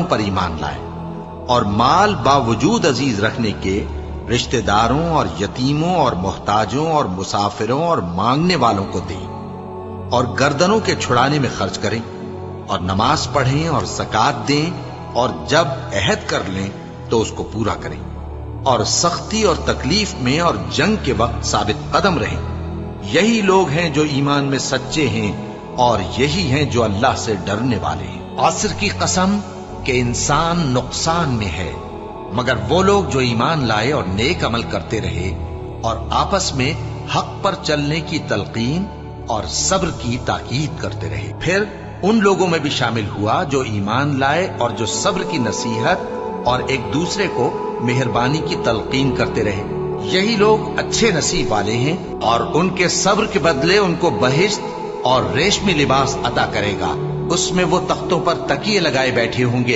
پر ایمان لائے اور مال باوجود عزیز رکھنے کے رشتہ داروں اور یتیموں اور محتاجوں اور مسافروں اور مانگنے والوں کو دیں اور گردنوں کے چھڑانے میں خرچ کریں اور نماز پڑھیں اور زکات دیں اور جب عہد کر لیں تو اس کو پورا کریں اور سختی اور تکلیف میں اور جنگ کے وقت ثابت قدم رہیں۔ یہی لوگ ہیں جو ایمان میں سچے ہیں اور یہی ہیں جو اللہ سے ڈرنے والے ہیں۔ عصر کی قسم کہ انسان نقصان میں ہے مگر وہ لوگ جو ایمان لائے اور نیک عمل کرتے رہے اور آپس میں حق پر چلنے کی تلقین اور صبر کی تاکید کرتے رہے۔ پھر ان لوگوں میں بھی شامل ہوا جو ایمان لائے اور جو صبر کی نصیحت اور ایک دوسرے کو مہربانی کی تلقین کرتے رہے۔ یہی لوگ اچھے نصیب والے ہیں اور ان کے صبر کے بدلے ان کو بہشت اور ریشمی لباس عطا کرے گا، اس میں وہ تختوں پر تکیے لگائے بیٹھے ہوں گے